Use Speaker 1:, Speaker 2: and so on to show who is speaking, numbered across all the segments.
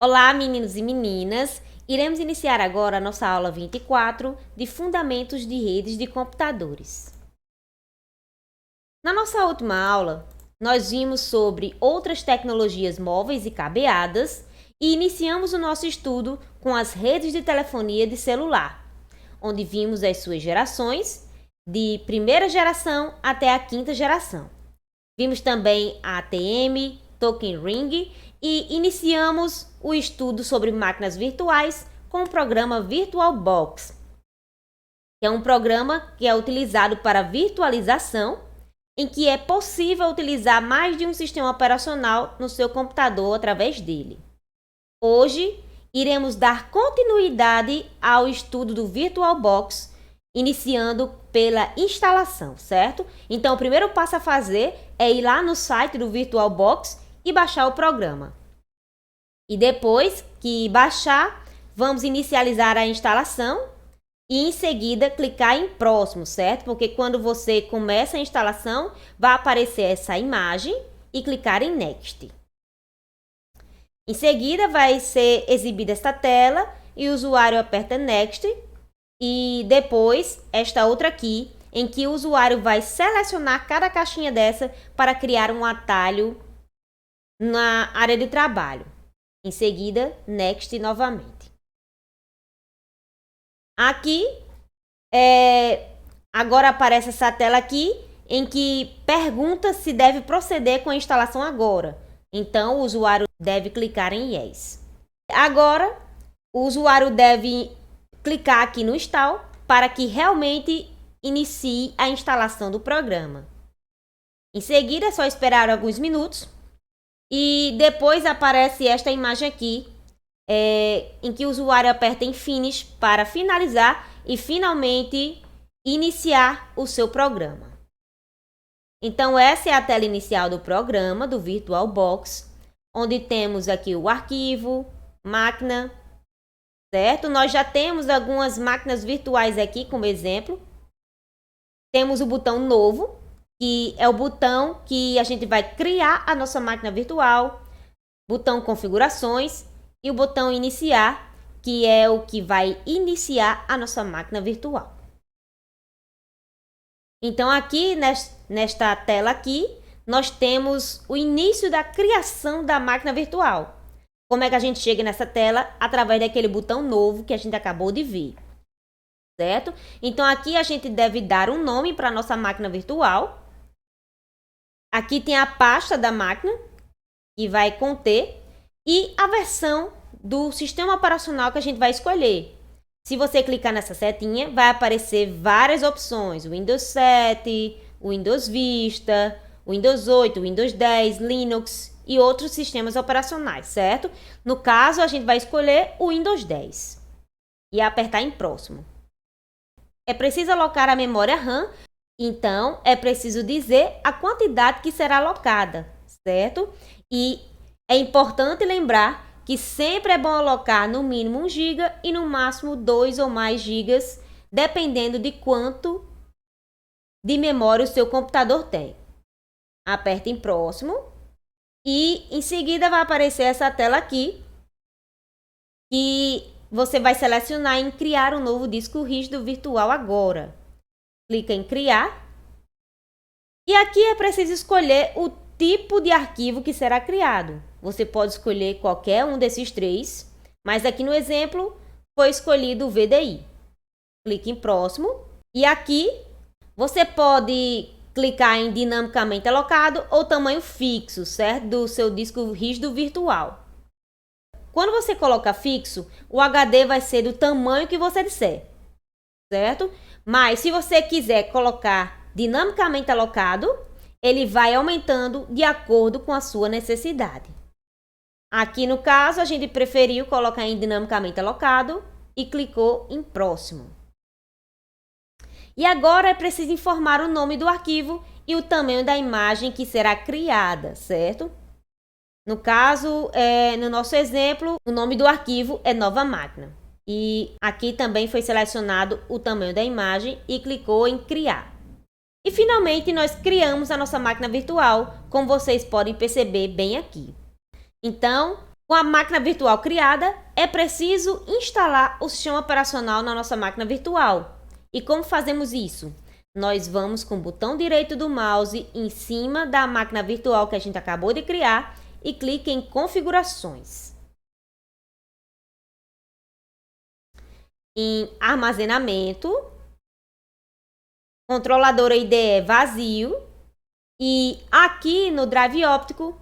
Speaker 1: Olá, meninos e meninas! Iremos iniciar agora a nossa aula 24 de Fundamentos de Redes de Computadores. Na nossa última aula, nós vimos sobre outras tecnologias móveis e cabeadas e iniciamos o nosso estudo com as redes de telefonia de celular, onde vimos as suas gerações, de primeira geração até a quinta geração. Vimos também a ATM, Token Ring e iniciamos o estudo sobre máquinas virtuais com o programa VirtualBox, que é um programa que é utilizado para virtualização, em que é possível utilizar mais de um sistema operacional no seu computador através dele. Hoje, iremos dar continuidade ao estudo do VirtualBox, iniciando pela instalação, certo? Então, o primeiro passo a fazer é ir lá no site do VirtualBox e baixar o programa. E depois que baixar, vamos inicializar a instalação e em seguida clicar em próximo, certo? Porque quando você começa a instalação, vai aparecer essa imagem e clicar em Next. Em seguida, vai ser exibida esta tela e o usuário aperta Next e depois esta outra aqui, em que o usuário vai selecionar cada caixinha dessa para criar um atalho na área de trabalho. Em seguida, Next novamente. Aqui, agora aparece essa tela aqui, em que pergunta se deve proceder com a instalação agora. Então, o usuário deve clicar em Yes. Agora, o usuário deve clicar aqui no Install para que realmente inicie a instalação do programa. Em seguida, é só esperar alguns minutos e depois aparece esta imagem aqui, em que o usuário aperta em Finish para finalizar e finalmente iniciar o seu programa. Então, essa é a tela inicial do programa do VirtualBox, onde temos aqui o arquivo, máquina, certo? Nós já temos algumas máquinas virtuais aqui como exemplo. Temos o botão novo, que é o botão que a gente vai criar a nossa máquina virtual, botão configurações e o botão iniciar, que é o que vai iniciar a nossa máquina virtual. Então aqui nesta tela aqui, nós temos o início da criação da máquina virtual. Como é que a gente chega nessa tela? Através daquele botão novo que a gente acabou de ver, certo? Então aqui a gente deve dar um nome para a nossa máquina virtual. Aqui tem a pasta da máquina, que vai conter, e a versão do sistema operacional que a gente vai escolher. Se você clicar nessa setinha, vai aparecer várias opções: Windows 7, Windows Vista, Windows 8, Windows 10, Linux e outros sistemas operacionais, certo? No caso, a gente vai escolher o Windows 10 e apertar em próximo. É preciso alocar a memória RAM, então é preciso dizer a quantidade que será alocada, certo? E é importante lembrar que sempre é bom alocar no mínimo 1 GB e no máximo 2 ou mais GB, dependendo de quanto de memória o seu computador tem. Aperte em próximo e em seguida vai aparecer essa tela aqui, que você vai selecionar em criar um novo disco rígido virtual agora. Clica em criar e aqui é preciso escolher o tipo de arquivo que será criado. Você pode escolher qualquer um desses três, mas aqui no exemplo foi escolhido o VDI. Clique em próximo e aqui você pode clicar em dinamicamente alocado ou tamanho fixo, certo? Do seu disco rígido virtual. Quando você coloca fixo, o HD vai ser do tamanho que você disser, certo? Mas se você quiser colocar dinamicamente alocado, ele vai aumentando de acordo com a sua necessidade. Aqui no caso, a gente preferiu colocar em dinamicamente alocado e clicou em próximo. E agora é preciso informar o nome do arquivo e o tamanho da imagem que será criada, certo? No caso, no nosso exemplo, o nome do arquivo é nova máquina. E aqui também foi selecionado o tamanho da imagem e clicou em criar. E finalmente nós criamos a nossa máquina virtual, como vocês podem perceber bem aqui. Então, Com a máquina virtual criada, é preciso instalar o sistema operacional na nossa máquina virtual. E como fazemos isso? Nós vamos com o botão direito do mouse em cima da máquina virtual que a gente acabou de criar e clique em Configurações. Em Armazenamento, controlador IDE vazio, e aqui no Drive óptico,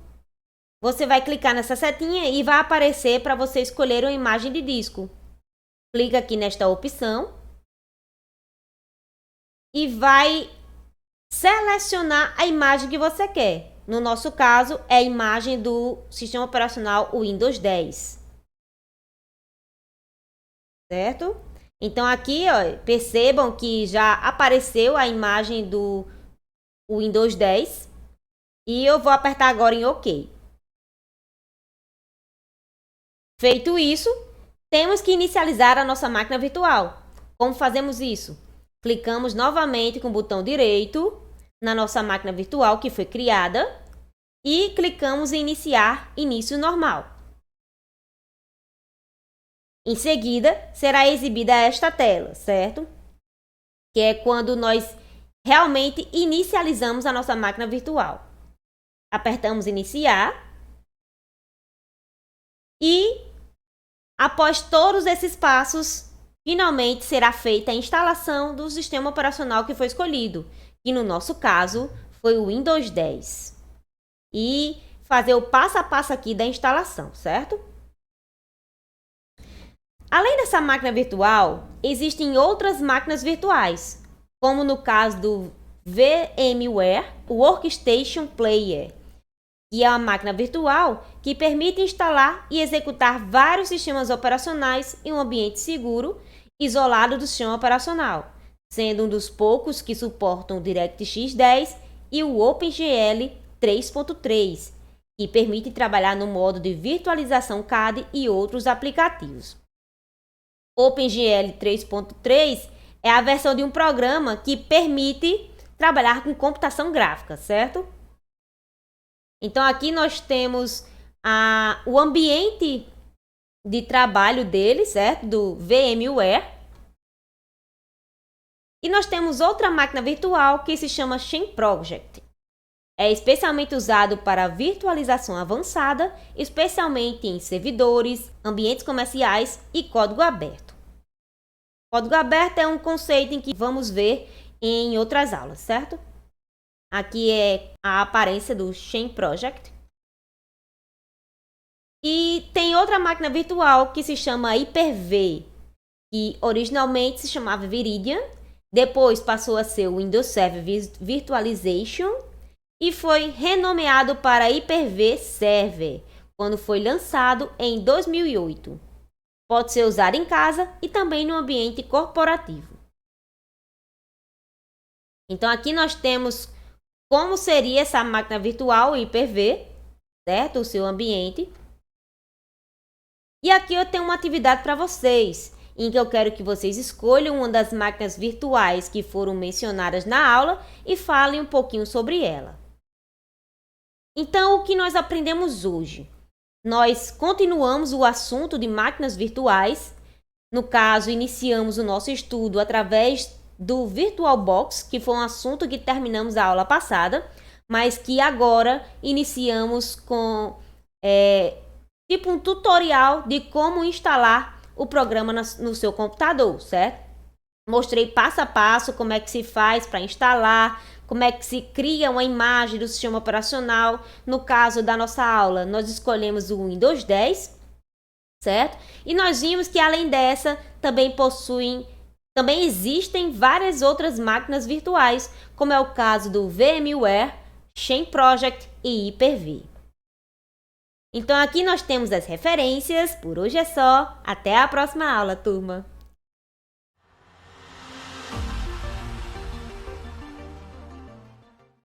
Speaker 1: você vai clicar nessa setinha e vai aparecer para você escolher uma imagem de disco. Clica aqui nesta opção e vai selecionar a imagem que você quer. No nosso caso, é a imagem do sistema operacional Windows 10. Certo? Então aqui, ó, percebam que já apareceu a imagem do Windows 10 e eu vou apertar agora em OK. Feito isso, temos que inicializar a nossa máquina virtual. Como fazemos isso? Clicamos novamente com o botão direito na nossa máquina virtual que foi criada e clicamos em Iniciar Início Normal. Em seguida, será exibida esta tela, certo? Que é quando nós realmente inicializamos a nossa máquina virtual. Apertamos Iniciar e, após todos esses passos, finalmente será feita a instalação do sistema operacional que foi escolhido, que no nosso caso foi o Windows 10. E fazer o passo a passo aqui da instalação, certo? Além dessa máquina virtual, existem outras máquinas virtuais, como no caso do VMware Workstation Player, que é uma máquina virtual que permite instalar e executar vários sistemas operacionais em um ambiente seguro, isolado do sistema operacional, sendo um dos poucos que suportam o DirectX 10 e o OpenGL 3.3, que permite trabalhar no modo de virtualização CAD e outros aplicativos. OpenGL 3.3 é a versão de um programa que permite trabalhar com computação gráfica, certo? Então aqui nós temos o ambiente de trabalho dele, certo? Do VMware. E nós temos outra máquina virtual que se chama Shell Project. É especialmente usado para virtualização avançada, especialmente em servidores, ambientes comerciais e código aberto. Código aberto é um conceito em que vamos ver em outras aulas, certo? Aqui é a aparência do Shell Project. E tem outra máquina virtual que se chama Hyper-V, que originalmente se chamava Viridian, depois passou a ser o Windows Server Virtualization e foi renomeado para Hyper-V Server, quando foi lançado em 2008. Pode ser usado em casa e também no ambiente corporativo. Então aqui nós temos como seria essa máquina virtual Hyper-V, certo? O seu ambiente. E aqui eu tenho uma atividade para vocês, em que eu quero que vocês escolham uma das máquinas virtuais que foram mencionadas na aula e falem um pouquinho sobre ela. Então, o que nós aprendemos hoje? Nós continuamos o assunto de máquinas virtuais. No caso, iniciamos o nosso estudo através do VirtualBox, que foi um assunto que terminamos a aula passada, mas que agora iniciamos com tipo um tutorial de como instalar o programa no seu computador, certo? Mostrei passo a passo como é que se faz para instalar, como é que se cria uma imagem do sistema operacional. No caso da nossa aula, nós escolhemos o Windows 10, certo? E nós vimos que além dessa, também existem várias outras máquinas virtuais, como é o caso do VMware, Shell Project e Hyper-V. Então aqui nós temos as referências. Por hoje é só. Até a próxima aula, turma!